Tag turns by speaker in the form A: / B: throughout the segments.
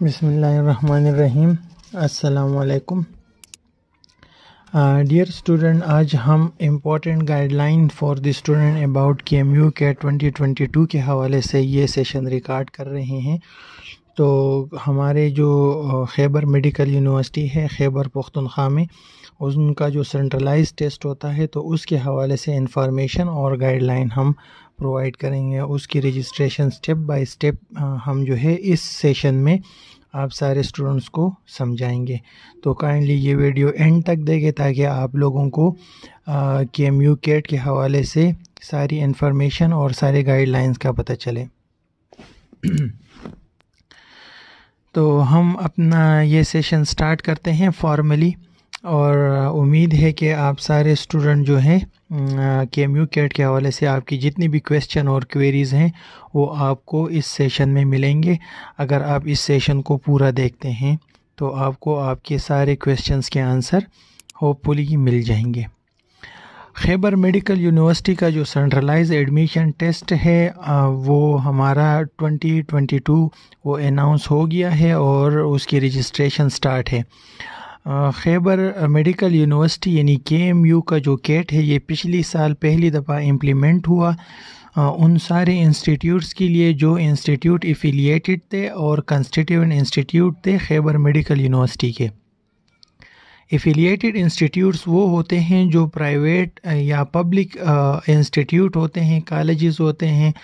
A: बिस्मिल्लाहिर्रहमानिर्रहीम। अस्सलामु अलैकुम। डियर स्टूडेंट, आज हम important guideline for the student about KMU CAT 2022 के हवाले से ये सेशन रिकॉर्ड कर रहे हैं। तो हमारे जो खैबर मेडिकल यूनिवर्सिटी है खैबर पख्तूनख्वा में, उनका जो सेंट्रलाइज टेस्ट होता है तो उसके हवाले से इंफॉर्मेशन और गाइडलाइन हम प्रोवाइड करेंगे। उसकी रजिस्ट्रेशन स्टेप बाय स्टेप हम जो है इस सेशन में आप सारे स्टूडेंट्स को समझाएंगे। तो काइंडली ये वीडियो एंड तक देखें ताकि आप लोगों को KMU कैट के हवाले से सारी इंफॉर्मेशन और सारे गाइडलाइंस का पता चले। तो हम अपना ये सेशन स्टार्ट करते हैं फॉर्मली, और उम्मीद है कि आप सारे स्टूडेंट जो हैं KMU कैट के हवाले से आपकी जितनी भी क्वेश्चन और क्वेरीज़ हैं वो आपको इस सेशन में मिलेंगे। अगर आप इस सेशन को पूरा देखते हैं तो आपको आपके सारे क्वेश्चंस के आंसर होपफुली मिल जाएंगे। खैबर मेडिकल यूनिवर्सिटी का जो सेंट्रलाइज एडमिशन टेस्ट है वो हमारा 2022 वो अनाउंस हो गया है और उसकी रजिस्ट्रेशन स्टार्ट है। खैबर मेडिकल यूनिवर्सिटी यानी KMU का जो कैट है ये पिछली साल पहली दफ़ा इम्प्लीमेंट हुआ उन सारे इंस्टीट्यूट्स के लिए जो इंस्टीट्यूट एफिलिएटेड थे और कंस्टिट्यूएंट इंस्टीट्यूट थे खैबर मेडिकल यूनिवर्सिटी के। एफिलिएटेड इंस्टीट्यूट्स वो होते हैं जो प्राइवेट या पब्लिक इंस्टीट्यूट होते हैं, कॉलेजेस होते हैं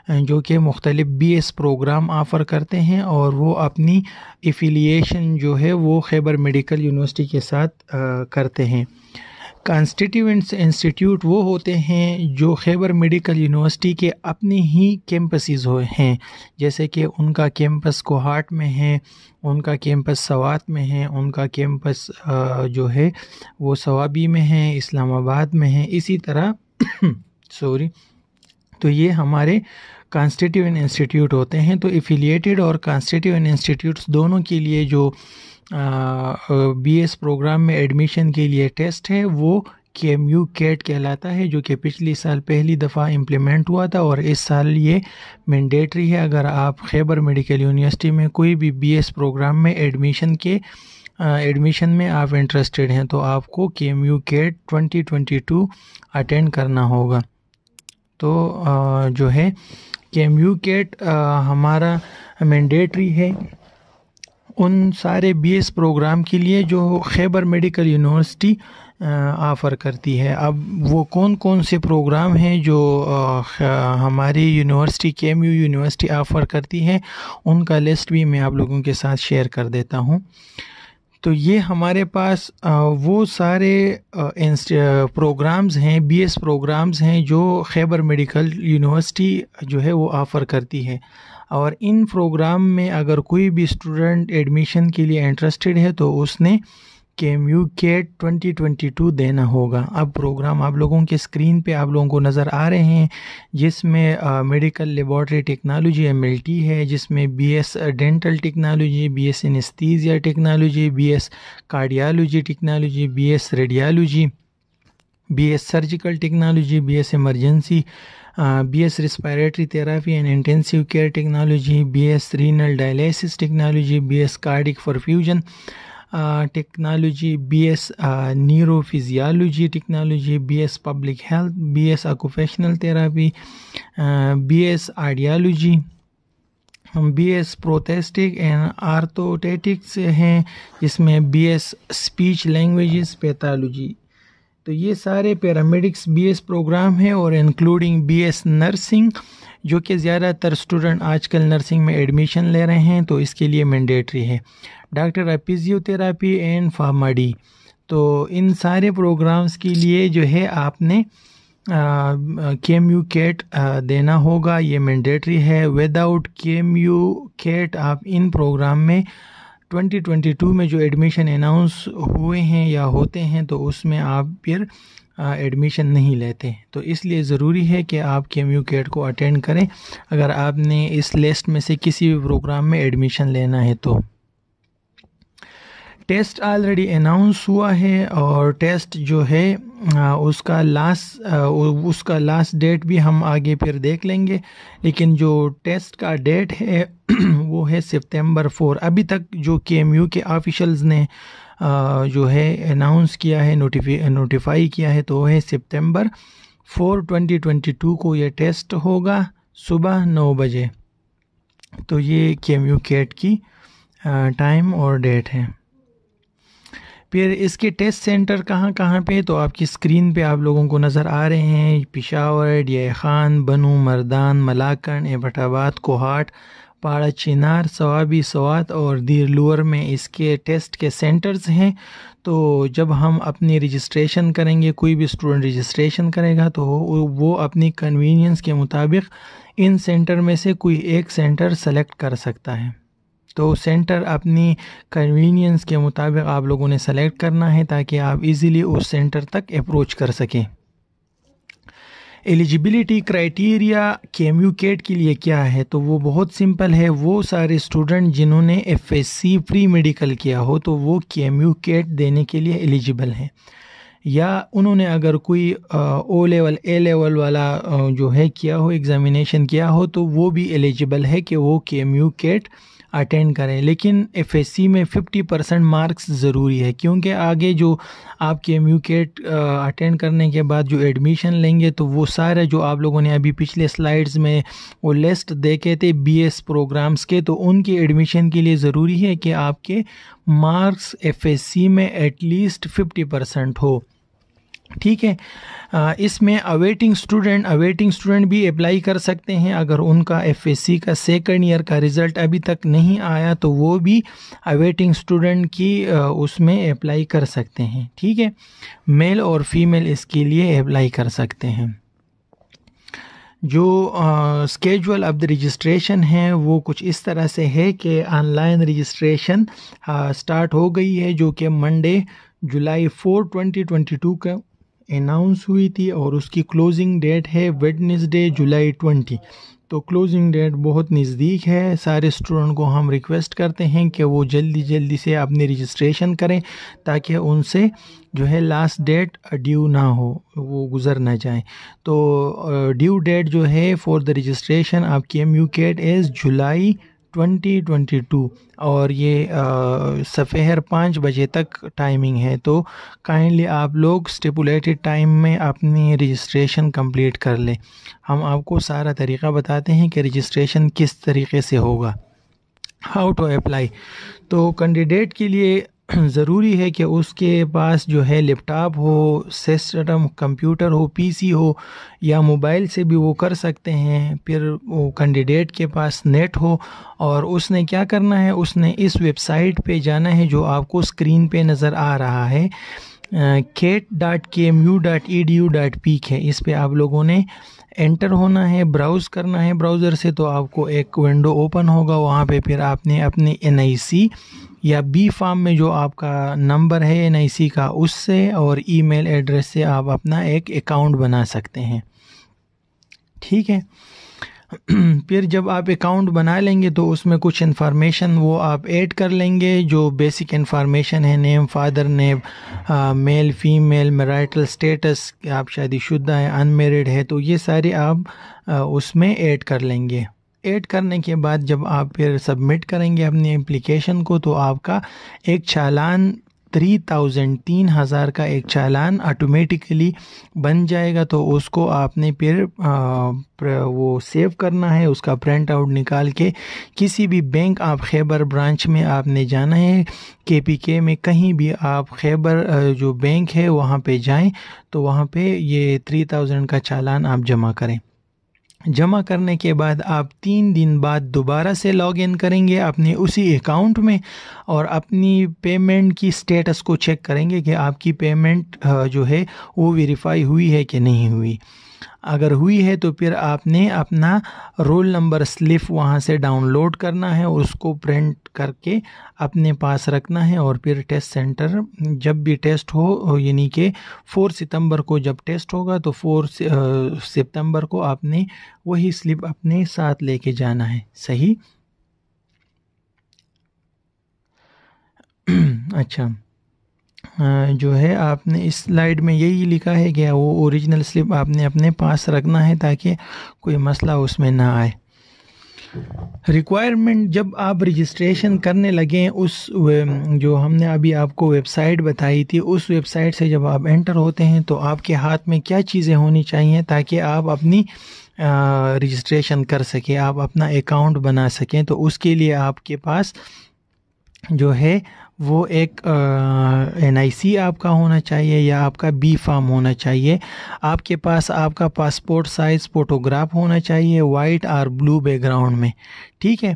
A: जो कि मुख्तलिफ BS प्रोग्राम ऑफ़र करते हैं और वो अपनी एफिलिएशन जो है वो खैबर मेडिकल यूनिवर्सिटी के साथ करते हैं। कॉन्स्टिट्यूएंट्स इंस्टीट्यूट वो होते हैं जो खैबर मेडिकल यूनिवर्सिटी के अपने ही कैंपसेस हैं, जैसे कि उनका कैंपस कोहाट में है, उनका कैंपस सवात में है, उनका कैंपस जो है वो सवाबी में है, इस्लामाबाद में है, इसी तरह तो ये हमारे कॉन्स्टिट्यूएंट इंस्टीट्यूट होते हैं। तो एफिलिएटेड और कॉन्स्टिट्यूएंट इंस्टीट्यूट्स दोनों के लिए जो BS प्रोग्राम में एडमिशन के लिए टेस्ट है वो KMU कैट कहलाता है, जो कि पिछली साल पहली दफ़ा इम्प्लीमेंट हुआ था और इस साल ये मैंडेटरी है। अगर आप खैबर मेडिकल यूनिवर्सिटी में कोई भी BS प्रोग्राम में एडमिशन में आप इंटरेस्टेड हैं तो आपको KMU कैट 2022 अटेंड करना होगा। तो जो है KMU कैट हमारा मैंडेटरी है उन सारे BS प्रोग्राम के लिए जो खैबर मेडिकल यूनिवर्सिटी ऑफ़र करती है। अब वो कौन कौन से प्रोग्राम हैं जो हमारी यूनिवर्सिटी KMU यूनिवर्सिटी ऑफ़र करती है उनका लिस्ट भी मैं आप लोगों के साथ शेयर कर देता हूँ। तो ये हमारे पास वो सारे प्रोग्राम्स हैं, BS प्रोग्राम्स हैं जो खैबर मेडिकल यूनिवर्सिटी जो है वो ऑफ़र करती है। और इन प्रोग्राम में अगर कोई भी स्टूडेंट एडमिशन के लिए इंटरेस्टेड है तो उसने KMU कैट 2022 देना होगा। अब प्रोग्राम आप लोगों के स्क्रीन पे आप लोगों को नज़र आ रहे हैं, जिसमें मेडिकल लेबॉर्ट्री टेक्नोलॉजी MLT है, जिसमें BS dental technology, BS anaesthesia technology, BS cardiology technology, BS radiology, BS surgical technology, BS emergency, BS respiratory therapy and intensive care technology, BS renal dialysis technology, BS cardiac perfusion technology, BS neurophysiology technology, BS public health, BS occupational therapy, BS audiology, BS prosthetic and orthotics हैं, जिसमें BS speech languages pathology. तो ये सारे paramedics BS programme हैं और including BS nursing, जो कि ज़्यादातर स्टूडेंट आजकल नर्सिंग में एडमिशन ले रहे हैं तो इसके लिए मैंडेटरी है। डॉक्टर फिजियोथेरेपी एंड फार्माडी, तो इन सारे प्रोग्राम्स के लिए जो है आपने KMU कैट देना होगा, ये मैंडेटरी है। विदाउट KMU कैट आप इन प्रोग्राम में 2022 में जो एडमिशन अनाउंस हुए हैं या होते हैं तो उसमें आप फिर एडमिशन नहीं लेते। तो इसलिए ज़रूरी है कि आप KMU कैट को अटेंड करें अगर आपने इस लिस्ट में से किसी भी प्रोग्राम में एडमिशन लेना है। तो टेस्ट ऑलरेडी अनाउंस हुआ है और टेस्ट जो है उसका लास्ट डेट भी हम आगे फिर देख लेंगे, लेकिन जो टेस्ट का डेट है वो है सितंबर 4। अभी तक जो KMU के ऑफिशियल्स ने जो है अनाउंस किया है, नोटिफाई किया है, तो वो है सितंबर 4 2022 को ये टेस्ट होगा सुबह 9 बजे। तो ये KMU कैट की टाइम और डेट है। फिर इसके टेस्ट सेंटर कहाँ कहाँ पे, तो आपकी स्क्रीन पे आप लोगों को नज़र आ रहे हैं, पिशावर, डिया खान, बनू, मर्दान, मलाकन, एबटाबाद, कोहाट, पाड़ा, चिनार, सवाबी, सवात और दीरलूर में इसके टेस्ट के सेंटर्स हैं। तो जब हम अपनी रजिस्ट्रेशन करेंगे, कोई भी स्टूडेंट रजिस्ट्रेशन करेगा तो वो अपनी कन्वीनियंस के मुताबिक इन सेंटर में से कोई एक सेंटर सेलेक्ट कर सकता है। तो सेंटर अपनी कन्वीनियंस के मुताबिक आप लोगों ने सेलेक्ट करना है ताकि आप इजीली उस सेंटर तक अप्रोच कर सकें। एलिजिबिलिटी क्राइटेरिया KMU कैट के लिए क्या है, तो वो बहुत सिंपल है। वो सारे स्टूडेंट जिन्होंने FSC प्री मेडिकल किया हो तो वो KMU कैट देने के लिए एलिजिबल हैं, या उन्होंने अगर कोई O लेवल A लेवल वाला जो है किया हो, एग्ज़ामिनेशन किया हो, तो वो भी एलिजिबल है कि वो KMU कैट अटेंड करें। लेकिन FSC में 50% मार्क्स ज़रूरी है, क्योंकि आगे जो आप KMU कैट अटेंड करने के बाद जो एडमिशन लेंगे तो वो सारे जो आप लोगों ने अभी पिछले स्लाइड्स में वो लिस्ट देखे थे BS प्रोग्राम्स के, तो उनके एडमिशन के लिए ज़रूरी है कि आपके मार्क्स FSC में एटलीस्ट 50% हो। ठीक है। इसमें अवेटिंग स्टूडेंट भी अप्लाई कर सकते हैं। अगर उनका FSC का सेकंड ईयर का रिज़ल्ट अभी तक नहीं आया तो वो भी अवेटिंग स्टूडेंट की उसमें अप्लाई कर सकते हैं। ठीक है, मेल और फीमेल इसके लिए अप्लाई कर सकते हैं। जो स्केजुअल ऑफ द रजिस्ट्रेशन है वो कुछ इस तरह से है कि ऑनलाइन रजिस्ट्रेशन स्टार्ट हो गई है, जो कि मंडे जुलाई 4 2022 का अनाउंस हुई थी, और उसकी क्लोजिंग डेट है वेडनेसडे जुलाई 20। तो क्लोजिंग डेट बहुत नज़दीक है। सारे स्टूडेंट को हम रिक्वेस्ट करते हैं कि वो जल्दी से अपनी रजिस्ट्रेशन करें ताकि उनसे जो है लास्ट डेट ड्यू ना हो, वो गुज़र ना जाए। तो ड्यू डेट जो है for the registration of KMU CAT is July 2022, और ये सफ़ेहर 5 बजे तक टाइमिंग है। तो काइंडली आप लोग स्टिपुलेटेड टाइम में अपनी रजिस्ट्रेशन कंप्लीट कर लें। हम आपको सारा तरीक़ा बताते हैं कि रजिस्ट्रेशन किस तरीके से होगा, हाउ टू अप्लाई। तो कैंडिडेट के लिए ज़रूरी है कि उसके पास जो है लैपटॉप हो, सिस्टम कंप्यूटर हो, PC हो, या मोबाइल से भी वो कर सकते हैं। फिर वो कैंडिडेट के पास नेट हो, और उसने क्या करना है, उसने इस वेबसाइट पे जाना है जो आपको स्क्रीन पे नज़र आ रहा है, cat.kmu.edu.pk है। इस पे आप लोगों ने एंटर होना है, ब्राउज़ करना है ब्राउज़र से, तो आपको एक विंडो ओपन होगा। वहाँ पे फिर आपने अपनी NIC या B फॉर्म में जो आपका नंबर है NIC का, उससे और ईमेल एड्रेस से आप अपना एक अकाउंट बना सकते हैं। ठीक है। फिर जब आप अकाउंट बना लेंगे तो उसमें कुछ इन्फॉर्मेशन वो आप ऐड कर लेंगे, जो बेसिक इन्फॉर्मेशन है, name, father name, male female, marital status, आप शादीशुदा है, अनमेरिड है, तो ये सारे आप उसमें ऐड कर लेंगे। ऐड करने के बाद जब आप फिर सबमिट करेंगे अपनी एप्लीकेशन को, तो आपका एक चालान 3,000 का एक चालान ऑटोमेटिकली बन जाएगा। तो उसको आपने फिर वो सेव करना है, उसका प्रिंट आउट निकाल के किसी भी बैंक ऑफ खैबर ब्रांच में आपने जाना है, KPK में कहीं भी आप खैबर जो बैंक है वहाँ पे जाएं, तो वहाँ पे ये 3,000 का चालान आप जमा करें। जमा करने के बाद आप 3 दिन बाद दोबारा से लॉग इन करेंगे अपने उसी अकाउंट में, और अपनी पेमेंट की स्टेटस को चेक करेंगे कि आपकी पेमेंट जो है वो वेरीफाई हुई है कि नहीं हुई। अगर हुई है तो फिर आपने अपना रोल नंबर स्लिप वहाँ से डाउनलोड करना है, उसको प्रिंट करके अपने पास रखना है, और फिर टेस्ट सेंटर जब भी टेस्ट हो, यानी कि 4 सितंबर को जब टेस्ट होगा तो 4 सितंबर को आपने वही स्लिप अपने साथ लेके जाना है। सही। अच्छा, जो है आपने इस स्लाइड में यही लिखा है कि वो ओरिजिनल स्लिप आपने अपने पास रखना है ताकि कोई मसला उसमें ना आए। रिक्वायरमेंट, जब आप रजिस्ट्रेशन करने लगें उस जो हमने अभी आपको वेबसाइट बताई थी, उस वेबसाइट से जब आप एंटर होते हैं तो आपके हाथ में क्या चीज़ें होनी चाहिए ताकि आप अपनी रजिस्ट्रेशन कर सकें, आप अपना अकाउंट बना सकें। तो उसके लिए आपके पास जो है वो एक NIC आपका होना चाहिए या आपका बी फार्म होना चाहिए। आपके पास आपका पासपोर्ट साइज़ फ़ोटोग्राफ होना चाहिए वाइट और ब्लू बैकग्राउंड में, ठीक है।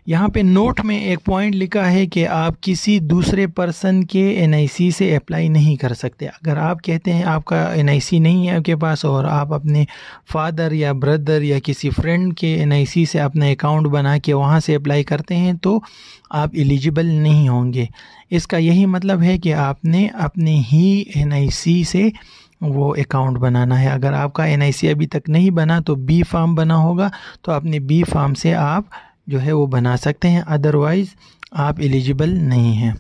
A: यहाँ पे नोट में एक पॉइंट लिखा है कि आप किसी दूसरे पर्सन के NIC से अप्लाई नहीं कर सकते। अगर आप कहते हैं आपका NIC नहीं है आपके पास और आप अपने फादर या ब्रदर या किसी फ्रेंड के NIC से अपना अकाउंट बना के वहाँ से अप्लाई करते हैं तो आप एलिजिबल नहीं होंगे। इसका यही मतलब है कि आपने अपने ही NIC से वो अकाउंट बनाना है। अगर आपका NIC अभी तक नहीं बना तो बी फार्म बना होगा, तो अपने बी फार्म से आप जो है वो बना सकते हैं, अदरवाइज़ आप एलिजिबल नहीं हैं।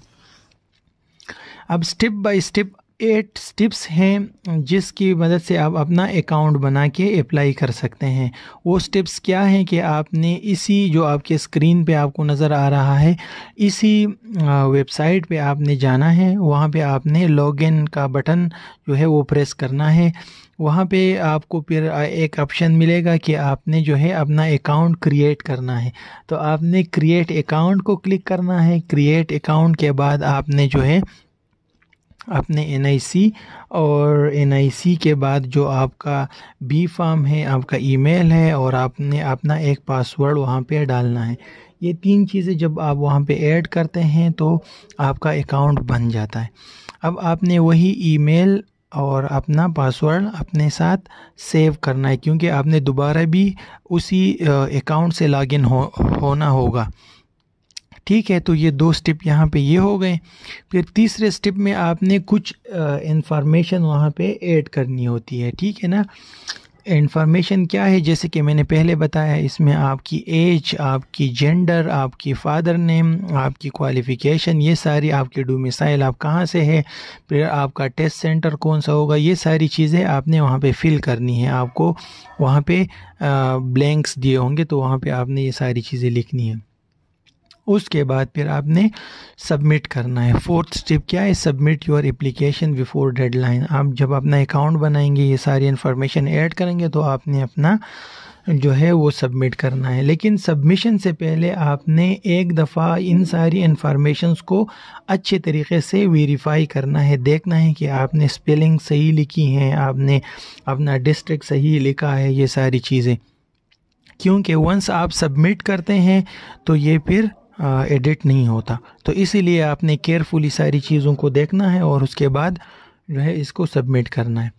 A: अब स्टेप बाय स्टेप 8 स्टेप्स हैं जिसकी मदद से आप अपना अकाउंट बना के अप्लाई कर सकते हैं। वो स्टेप्स क्या हैं कि आपने इसी जो आपके स्क्रीन पे आपको नज़र आ रहा है, इसी वेबसाइट पे आपने जाना है। वहाँ पे आपने लॉगिन का बटन जो है वो प्रेस करना है। वहाँ पे आपको फिर एक ऑप्शन मिलेगा कि आपने जो है अपना अकाउंट क्रिएट करना है। तो आपने क्रिएट अकाउंट को क्लिक करना है। क्रिएट अकाउंट के बाद आपने जो है अपने NIC और NIC के बाद जो आपका बी फार्म है, आपका ईमेल है और आपने अपना एक पासवर्ड वहाँ पे डालना है। ये 3 चीज़ें जब आप वहाँ पे ऐड करते हैं तो आपका अकाउंट बन जाता है। अब आपने वही ईमेल और अपना पासवर्ड अपने साथ सेव करना है क्योंकि आपने दोबारा भी उसी अकाउंट से लॉगिन होना होगा, ठीक है। तो ये 2 स्टेप यहाँ पे ये हो गए। फिर तीसरे स्टेप में आपने कुछ इंफॉर्मेशन वहाँ पे ऐड करनी होती है, ठीक है ना। इंफॉर्मेशन क्या है, जैसे कि मैंने पहले बताया, इसमें आपकी एज, आपकी जेंडर, आपकी फादर नेम, आपकी क्वालिफ़िकेशन, ये सारी, आपकी डोमिसाइल आप कहाँ से है, फिर आपका टेस्ट सेंटर कौन सा होगा, ये सारी चीज़ें आपने वहाँ पे फिल करनी है। आपको वहाँ पे ब्लैंक्स दिए होंगे तो वहाँ पे आपने ये सारी चीज़ें लिखनी है। उसके बाद फिर आपने सबमिट करना है। 4th स्टेप क्या है, submit your application before deadline. आप जब अपना अकाउंट बनाएंगे, ये सारी इन्फॉर्मेशन ऐड करेंगे तो आपने अपना जो है वो सबमिट करना है। लेकिन सबमिशन से पहले आपने एक दफ़ा इन सारी इन्फॉर्मेशंस को अच्छे तरीके से वेरीफाई करना है, देखना है कि आपने स्पेलिंग सही लिखी हैं, आपने अपना डिस्ट्रिक्ट सही लिखा है, ये सारी चीज़ें। क्योंकि वंस आप सबमिट करते हैं तो ये फिर एडिट नहीं होता, तो इसीलिए आपने केयरफुली सारी चीज़ों को देखना है और उसके बाद जो है इसको सबमिट करना है।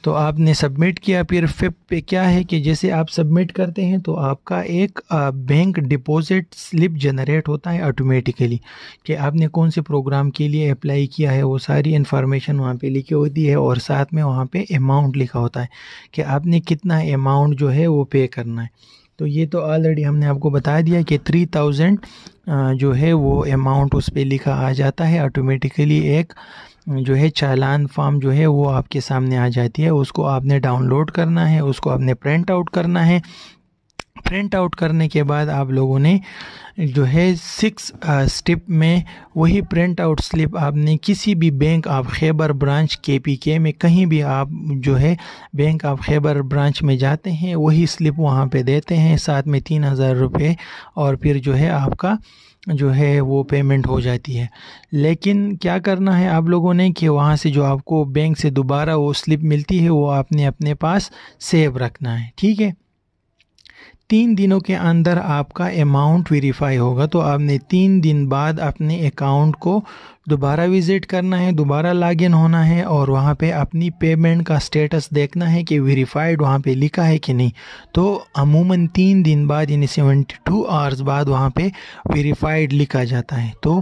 A: तो आपने सबमिट किया। फिर 5th पे क्या है कि जैसे आप सबमिट करते हैं तो आपका एक बैंक डिपॉजिट स्लिप जनरेट होता है ऑटोमेटिकली कि आपने कौन से प्रोग्राम के लिए अप्लाई किया है, वो सारी इन्फॉर्मेशन वहाँ पे लिखी होती है और साथ में वहाँ पे अमाउंट लिखा होता है कि आपने कितना अमाउंट जो है वो पे करना है। तो ये तो ऑलरेडी हमने आपको बता दिया कि 3000 जो है वो अमाउंट उस पर लिखा आ जाता है ऑटोमेटिकली। एक जो है चालान फॉर्म जो है वो आपके सामने आ जाती है, उसको आपने डाउनलोड करना है, उसको आपने प्रिंट आउट करना है। प्रिंट आउट करने के बाद आप लोगों ने जो है 6 स्टेप में वही प्रिंट आउट स्लिप आपने किसी भी bank of Khyber branch KPK में कहीं भी आप जो है बैंक ऑफ खैबर ब्रांच में जाते हैं, वही स्लिप वहाँ पे देते हैं, साथ में 3000 रुपये, और फिर जो है आपका जो है वो पेमेंट हो जाती है। लेकिन क्या करना है आप लोगों ने कि वहाँ से जो आपको बैंक से दोबारा वो स्लिप मिलती है वो आपने अपने पास सेव रखना है, ठीक है। 3 दिनों के अंदर आपका अमाउंट वेरीफाई होगा, तो आपने 3 दिन बाद अपने अकाउंट को दोबारा विज़िट करना है, दोबारा लॉगिन होना है और वहाँ पे अपनी पेमेंट का स्टेटस देखना है कि वेरीफाइड वहाँ पे लिखा है कि नहीं। तो अमूमन 3 दिन बाद यानी 72 आवर्स बाद वहाँ पे वेरीफाइड लिखा जाता है। तो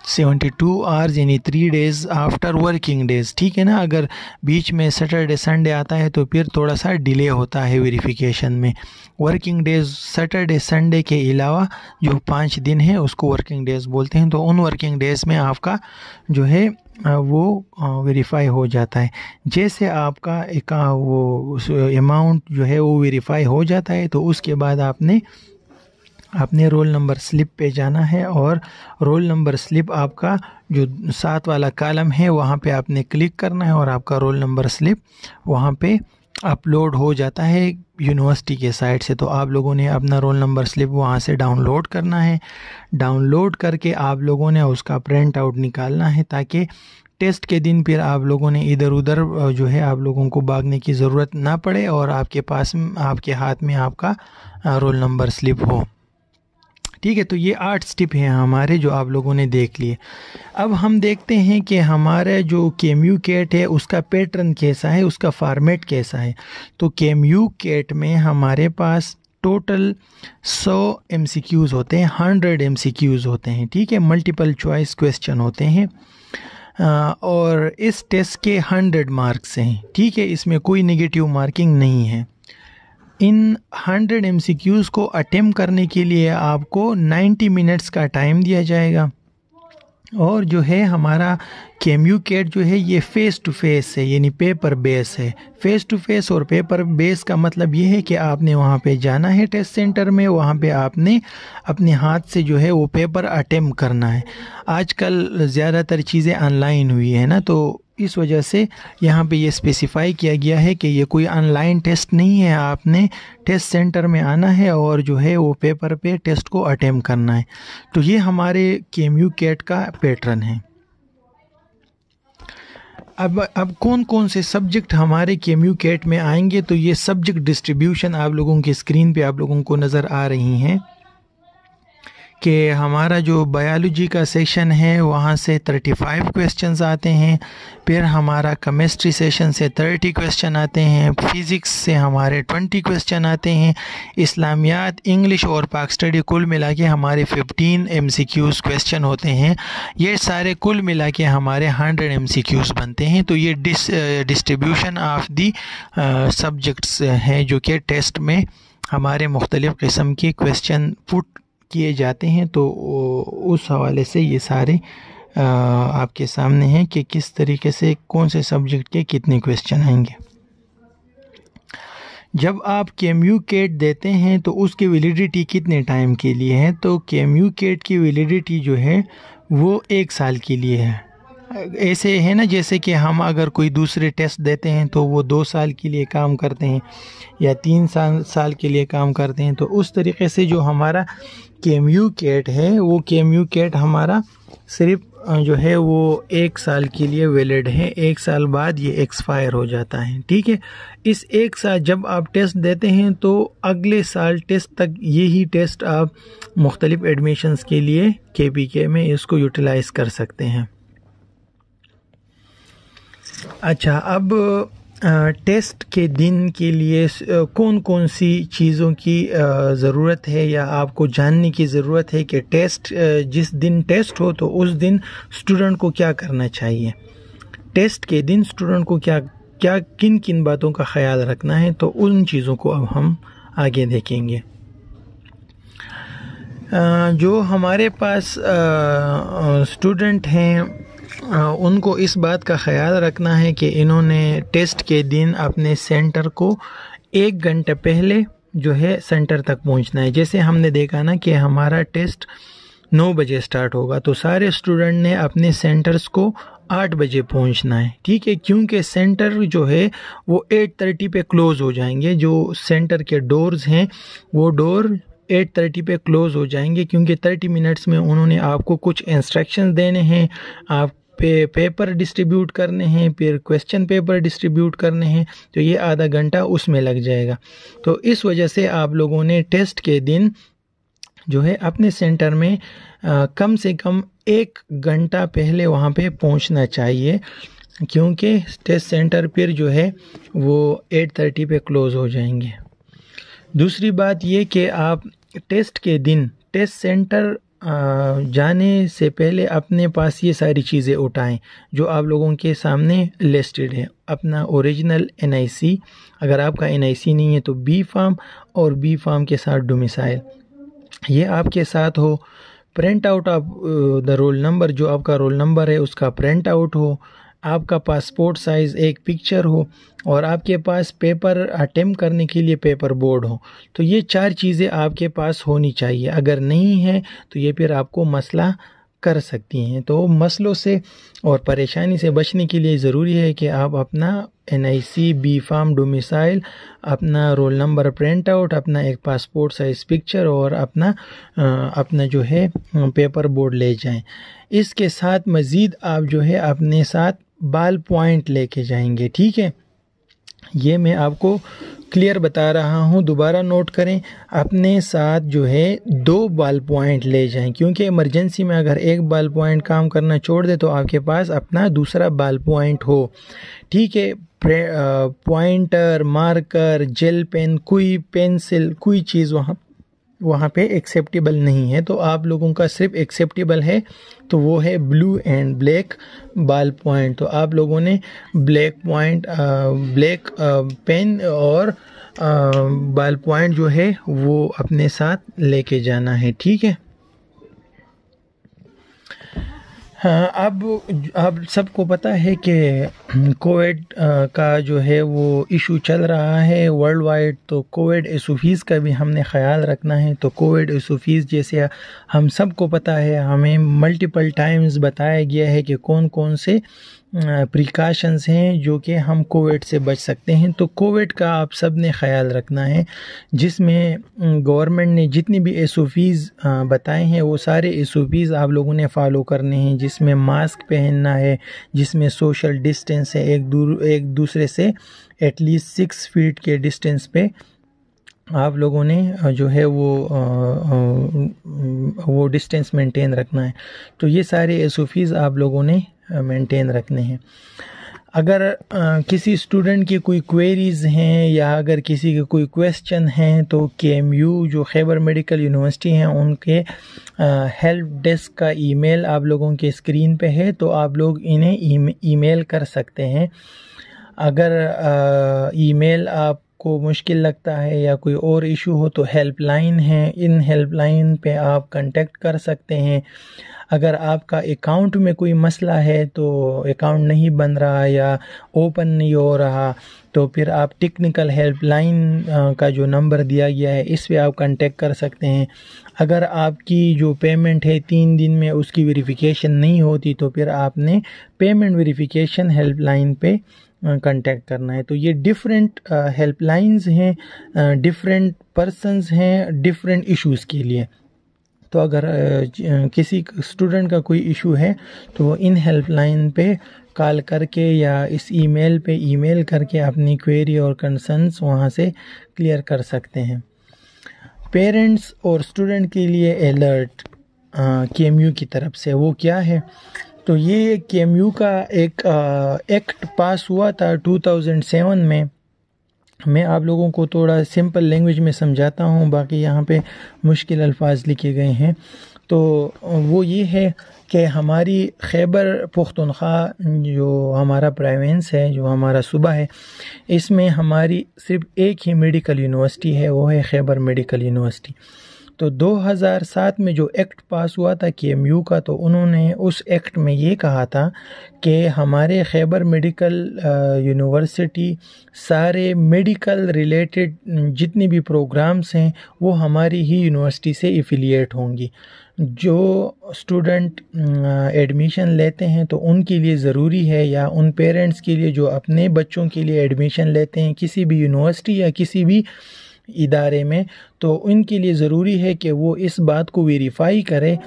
A: 72 आवर्स यानी 3 डेज़ आफ्टर वर्किंग डेज़, ठीक है ना। अगर बीच में सैटरडे संडे आता है तो फिर थोड़ा सा डिले होता है वेरिफिकेशन में। वर्किंग डेज़ सैटरडे संडे के अलावा जो 5 दिन है उसको वर्किंग डेज़ बोलते हैं। तो उन वर्किंग डेज़ में आपका जो है वो वेरीफाई हो जाता है। जैसे आपका एक वो अमाउंट जो है वो वेरीफाई हो जाता है तो उसके बाद आपने अपने रोल नंबर स्लिप पे जाना है और रोल नंबर स्लिप आपका जो 7 वाला कॉलम है वहाँ पे आपने क्लिक करना है और आपका रोल नंबर स्लिप वहाँ पे अपलोड हो जाता है यूनिवर्सिटी के साइट से। तो आप लोगों ने अपना रोल नंबर स्लिप वहाँ से डाउनलोड करना है। डाउनलोड करके आप लोगों ने उसका प्रिंट आउट निकालना है ताकि टेस्ट के दिन फिर आप लोगों ने इधर उधर जो है आप लोगों को भागने की ज़रूरत ना पड़े और आपके पास आपके हाथ में आपका रोल नंबर स्लिप हो, ठीक है। तो ये 8 स्टेप हैं हमारे जो आप लोगों ने देख लिए। अब हम देखते हैं कि हमारा जो KMUCAT है उसका पैटर्न कैसा है, उसका फॉर्मेट कैसा है। तो KMUCAT में हमारे पास टोटल 100 MCQs होते हैं, 100 MCQs होते हैं, ठीक है। मल्टीपल चॉइस क्वेश्चन होते हैं और इस टेस्ट के 100 मार्क्स हैं, ठीक है। इसमें कोई नेगेटिव मार्किंग नहीं है। इन 100 MCQs को अटेम्प्ट करने के लिए आपको 90 मिनट्स का टाइम दिया जाएगा और जो है हमारा KMUCAT जो है ये फ़ेस टू फेस है यानी पेपर बेस है। फ़ेस टू फेस और पेपर बेस का मतलब ये है कि आपने वहाँ पे जाना है टेस्ट सेंटर में, वहाँ पे आपने अपने हाथ से जो है वो पेपर अटेम्प्ट करना है। आजकल ज़्यादातर चीज़ें ऑनलाइन हुई है ना, तो इस वजह से यहाँ पे ये स्पेसिफाई किया गया है कि ये कोई ऑनलाइन टेस्ट नहीं है, आपने टेस्ट सेंटर में आना है और जो है वो पेपर पे टेस्ट को अटेम्प्ट करना है। तो ये हमारे KMUCAT का पैटर्न है। अब कौन कौन से सब्जेक्ट हमारे KMUCAT में आएंगे, तो ये सब्जेक्ट डिस्ट्रीब्यूशन आप लोगों की स्क्रीन पे आप लोगों को नज़र आ रही हैं कि हमारा जो बायोलॉजी का सेशन है वहाँ से 35 क्वेश्चंस आते हैं, फिर हमारा केमिस्ट्री सेशन से 30 क्वेश्चन आते हैं, फिज़िक्स से हमारे 20 क्वेश्चन आते हैं, इस्लामियात, इंग्लिश और पाक स्टडी कुल मिला के हमारे 15 MCQs क्वेश्चन होते हैं। ये सारे कुल मिला के हमारे 100 MCQs बनते हैं। तो ये डिस्ट्रीब्यूशन ऑफ दी सब्जेक्ट्स हैं जो कि टेस्ट में हमारे मुख्तलिफ़ किस्म के क्वेश्चन पुट किए जाते हैं। तो उस हवाले से ये सारे आपके सामने हैं कि किस तरीके से कौन से सब्जेक्ट के कितने क्वेश्चन आएंगे। जब आप KMUCAT देते हैं तो उसकी वैलिडिटी कितने टाइम के लिए है, तो KMUCAT की वैलिडिटी जो है वो 1 साल के लिए है। ऐसे है ना जैसे कि हम अगर कोई दूसरे टेस्ट देते हैं तो वो 2 साल के लिए काम करते हैं या 3 साल के लिए काम करते हैं। तो उस तरीके से जो हमारा KMUCAT है वो KMUCAT हमारा सिर्फ जो है वो 1 साल के लिए वैलिड है। 1 साल बाद ये एक्सपायर हो जाता है, ठीक है। इस 1 साल जब आप टेस्ट देते हैं तो अगले साल टेस्ट तक यही टेस्ट आप मुख्तलिफ एडमिशन्स के लिए KPK में इसको यूटिलाइज़ कर सकते हैं। अच्छा, अब टेस्ट के दिन के लिए कौन कौन सी चीज़ों की ज़रूरत है या आपको जानने की ज़रूरत है कि टेस्ट जिस दिन टेस्ट हो तो उस दिन स्टूडेंट को क्या करना चाहिए। टेस्ट के दिन स्टूडेंट को क्या किन किन बातों का ख्याल रखना है, तो उन चीज़ों को अब हम आगे देखेंगे। जो हमारे पास स्टूडेंट हैं उनको इस बात का ख्याल रखना है कि इन्होंने टेस्ट के दिन अपने सेंटर को 1 घंटे पहले जो है सेंटर तक पहुंचना है। जैसे हमने देखा ना कि हमारा टेस्ट 9 बजे स्टार्ट होगा, तो सारे स्टूडेंट ने अपने सेंटर्स को 8 बजे पहुंचना है, ठीक है। क्योंकि सेंटर जो है वो 8:30 पे क्लोज़ हो जाएंगे। जो सेंटर के डोर्स हैं वो डोर 8:30 पे क्लोज़ हो जाएंगे, क्योंकि 30 मिनट्स में उन्होंने आपको कुछ इंस्ट्रक्शंस देने हैं, आप पेपर डिस्ट्रीब्यूट करने हैं, फिर क्वेश्चन पेपर डिस्ट्रीब्यूट करने हैं, तो ये आधा घंटा उसमें लग जाएगा। तो इस वजह से आप लोगों ने टेस्ट के दिन जो है अपने सेंटर में कम से कम 1 घंटा पहले वहाँ पे पहुँचना चाहिए, क्योंकि टेस्ट सेंटर फिर जो है वो 8:30 पे क्लोज़ हो जाएंगे। दूसरी बात ये कि आप टेस्ट के दिन टेस्ट सेंटर जाने से पहले अपने पास ये सारी चीज़ें उठाएं जो आप लोगों के सामने लिस्टेड है। अपना ओरिजिनल NIC, अगर आपका NIC नहीं है तो बी फार्म, और बी फार्म के साथ डोमिसाइल ये आपके साथ हो। Print out of the roll number, जो आपका रोल नंबर है उसका प्रिंट आउट हो। आपका पासपोर्ट साइज़ एक पिक्चर हो, और आपके पास पेपर अटेम्प्ट करने के लिए पेपर बोर्ड हो। तो ये 4 चीज़ें आपके पास होनी चाहिए। अगर नहीं है तो ये फिर आपको मसला कर सकती हैं। तो मसलों से और परेशानी से बचने के लिए ज़रूरी है कि आप अपना NIC, बी फार्म, डोमिसाइल, अपना रोल नंबर प्रिंट आउट, अपना एक पासपोर्ट साइज़ पिक्चर और अपना जो है पेपर बोर्ड ले जाएं। इसके साथ मज़ीद आप जो है अपने साथ बाल पॉइंट लेके जाएंगे, ठीक है। ये मैं आपको क्लियर बता रहा हूँ, दोबारा नोट करें। अपने साथ जो है 2 बाल पॉइंट ले जाएं, क्योंकि इमरजेंसी में अगर एक बाल पॉइंट काम करना छोड़ दे तो आपके पास अपना दूसरा बाल पॉइंट हो, ठीक है। पॉइंटर, मार्कर, जेल पेन, कोई पेंसिल, कोई चीज़ वहाँ पे एक्सेप्टेबल नहीं है। तो आप लोगों का सिर्फ एक्सेप्टेबल है तो वो है ब्लू एंड ब्लैक बाल पॉइंट। तो आप लोगों ने ब्लैक पेन और बाल पॉइंट जो है वो अपने साथ लेके जाना है, ठीक है। हाँ, अब आप सबको पता है कि कोविड का जो है वो इशू चल रहा है वर्ल्ड वाइड। तो कोविड इशूज़ का भी हमने ख्याल रखना है। तो कोविड इशूज़ जैसे हम सबको पता है, हमें मल्टीपल टाइम्स बताया गया है कि कौन कौन से प्रिकॉशंस हैं जो कि हम कोविड से बच सकते हैं। तो कोविड का आप सब ने ख्याल रखना है, जिसमें गवर्नमेंट ने जितनी भी SOPs बताए हैं वो सारे SOPs आप लोगों ने फॉलो करने हैं, जिसमें मास्क पहनना है, जिसमें सोशल डिस्टेंस है, एक दूसरे से एटलीस्ट 6 फीट के डिस्टेंस पे आप लोगों ने जो है वो डिस्टेंस मेंटेन रखना है। तो ये सारे SOPs आप लोगों ने मेंटेन रखने हैं। अगर किसी स्टूडेंट की कोई क्वेरीज़ हैं या अगर किसी के कोई क्वेश्चन हैं तो KMU जो खैबर मेडिकल यूनिवर्सिटी हैं उनके हेल्प डेस्क का ईमेल आप लोगों के स्क्रीन पे है, तो आप लोग इन्हें ईमेल कर सकते हैं। अगर ईमेल आपको मुश्किल लगता है या कोई और इशू हो तो हेल्पलाइन है, इन हेल्पलाइन पे आप कांटेक्ट कर सकते हैं। अगर आपका अकाउंट में कोई मसला है तो अकाउंट नहीं बन रहा या ओपन नहीं हो रहा तो फिर आप टेक्निकल हेल्पलाइन का जो नंबर दिया गया है इस पे आप कांटेक्ट कर सकते हैं। अगर आपकी जो पेमेंट है 3 दिन में उसकी वेरिफिकेशन नहीं होती तो फिर आपने पेमेंट वेरिफिकेशन हेल्पलाइन पे कांटेक्ट करना है। तो ये डिफरेंट हेल्पलाइंस हैं, डिफरेंट पर्सन्स हैं डिफरेंट इश्यूज़ के लिए। तो अगर किसी स्टूडेंट का कोई इशू है तो इन हेल्पलाइन पे कॉल करके या इस ईमेल पे ईमेल करके अपनी क्वेरी और कंसर्न्स वहाँ से क्लियर कर सकते हैं। पेरेंट्स और स्टूडेंट के लिए अलर्ट KMU की तरफ से वो क्या है, तो ये KMU का एक एक्ट पास हुआ था 2007 में। मैं आप लोगों को थोड़ा सिंपल लैंग्वेज में समझाता हूँ, बाकी यहाँ पे मुश्किल अल्फाज लिखे गए हैं। तो वो ये है कि हमारी खैबर पख्तूनख्वा जो हमारा प्रोविंस है, जो हमारा सूबा है, इसमें हमारी सिर्फ एक ही मेडिकल यूनिवर्सिटी है, वो है खैबर मेडिकल यूनिवर्सिटी। तो 2007 में जो एक्ट पास हुआ था KMU का, तो उन्होंने उस एक्ट में ये कहा था कि हमारे खैबर मेडिकल यूनिवर्सिटी सारे मेडिकल रिलेटेड जितनी भी प्रोग्राम्स हैं वो हमारी ही यूनिवर्सिटी से एफिलिएट होंगी। जो स्टूडेंट एडमिशन लेते हैं तो उनके लिए ज़रूरी है, या उन पेरेंट्स के लिए जो अपने बच्चों के लिए एडमिशन लेते हैं किसी भी यूनिवर्सिटी या किसी भी इदारे में, तो उनके लिए ज़रूरी है कि वो इस बात को वेरीफाई करे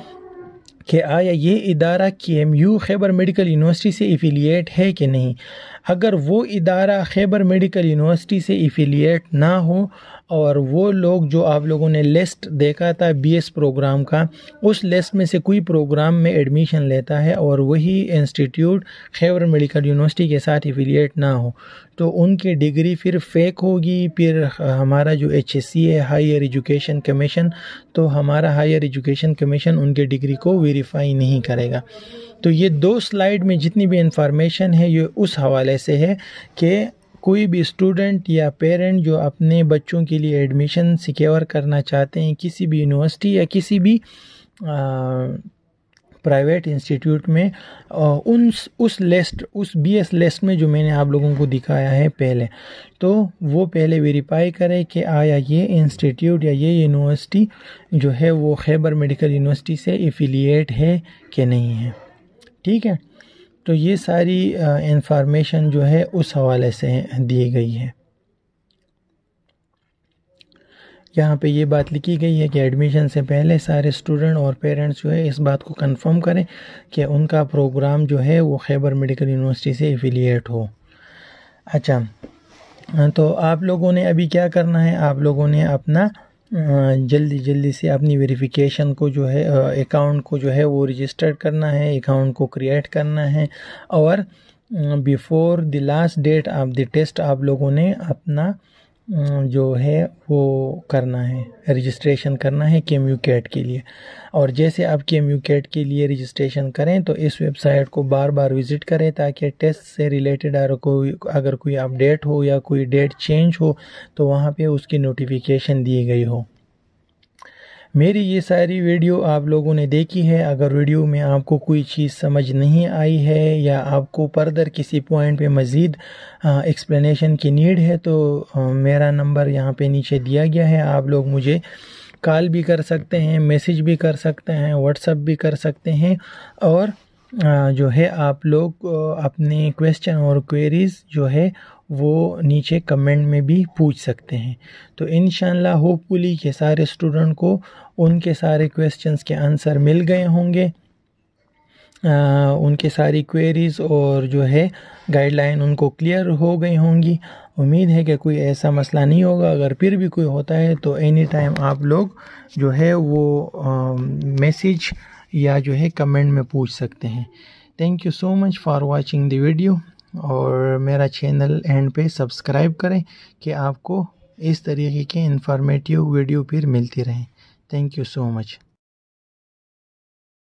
A: कि आया ये इदारा KMU खैबर मेडिकल यूनिवर्सिटी से एफिलिएट है कि नहीं। अगर वो इदारा खैबर मेडिकल यूनिवर्सिटी से एफिलिएट ना हो और वो लोग जो आप लोगों ने लिस्ट देखा था BS प्रोग्राम का, उस लिस्ट में से कोई प्रोग्राम में एडमिशन लेता है और वही इंस्टीट्यूट खैबर मेडिकल यूनिवर्सिटी के साथ एफिलिएट ना हो, तो उनकी डिग्री फिर फेक होगी। फिर हमारा जो HSC है, हायर एजुकेशन कमीशन, तो हमारा हायर एजुकेशन कमीशन उनके डिग्री को वेरीफाई नहीं करेगा। तो ये 2 स्लाइड में जितनी भी इंफॉर्मेशन है ये उस हवाले से है कि कोई भी स्टूडेंट या पेरेंट जो अपने बच्चों के लिए एडमिशन सिक्योर करना चाहते हैं किसी भी यूनिवर्सिटी या किसी भी प्राइवेट इंस्टीट्यूट में, उस BS लिस्ट में जो मैंने आप लोगों को दिखाया है पहले, तो वो पहले वेरीफाई करें कि आया ये इंस्टीट्यूट या ये यूनिवर्सिटी जो है वो खैबर मेडिकल यूनिवर्सिटी से एफिलिएट है कि नहीं है। ठीक है, तो ये सारी इंफॉर्मेशन जो है उस हवाले से दी गई है। यहाँ पे ये बात लिखी गई है कि एडमिशन से पहले सारे स्टूडेंट और पेरेंट्स जो है इस बात को कंफर्म करें कि उनका प्रोग्राम जो है वो खैबर मेडिकल यूनिवर्सिटी से एफिलिएट हो। अच्छा, तो आप लोगों ने अभी क्या करना है, आप लोगों ने अपना जल्दी से अपनी वेरिफिकेशन को जो है अकाउंट को जो है वो रजिस्टर करना है, अकाउंट को क्रिएट करना है, और before the last date of the test आप लोगों ने अपना जो है वो करना है, रजिस्ट्रेशन करना है KMUCAT के लिए। और जैसे आप KMUCAT के लिए रजिस्ट्रेशन करें तो इस वेबसाइट को बार बार विज़िट करें ताकि टेस्ट से रिलेटेड अगर कोई अपडेट हो या कोई डेट चेंज हो तो वहाँ पे उसकी नोटिफिकेशन दी गई हो। मेरी ये सारी वीडियो आप लोगों ने देखी है। अगर वीडियो में आपको कोई चीज़ समझ नहीं आई है या आपको फर्दर किसी पॉइंट पे मज़ीद एक्सप्लेनेशन की नीड है तो मेरा नंबर यहाँ पे नीचे दिया गया है। आप लोग मुझे कॉल भी कर सकते हैं, मैसेज भी कर सकते हैं, व्हाट्सएप भी कर सकते हैं, और जो है आप लोग अपने क्वेश्चन और क्वेरीज़ जो है वो नीचे कमेंट में भी पूछ सकते हैं। तो इंशाल्लाह होपफुली के सारे स्टूडेंट को उनके सारे क्वेश्चंस के आंसर मिल गए होंगे, उनके सारी क्वेरीज़ और जो है गाइडलाइन उनको क्लियर हो गई होंगी। उम्मीद है कि कोई ऐसा मसला नहीं होगा। अगर फिर भी कोई होता है तो एनी टाइम आप लोग जो है वो मैसेज या जो है कमेंट में पूछ सकते हैं। Thank you so much for watching the video, और मेरा चैनल एंड पे सब्सक्राइब करें कि आपको इस तरीके के इंफॉर्मेटिव वीडियो फिर मिलती रहें। Thank you so much.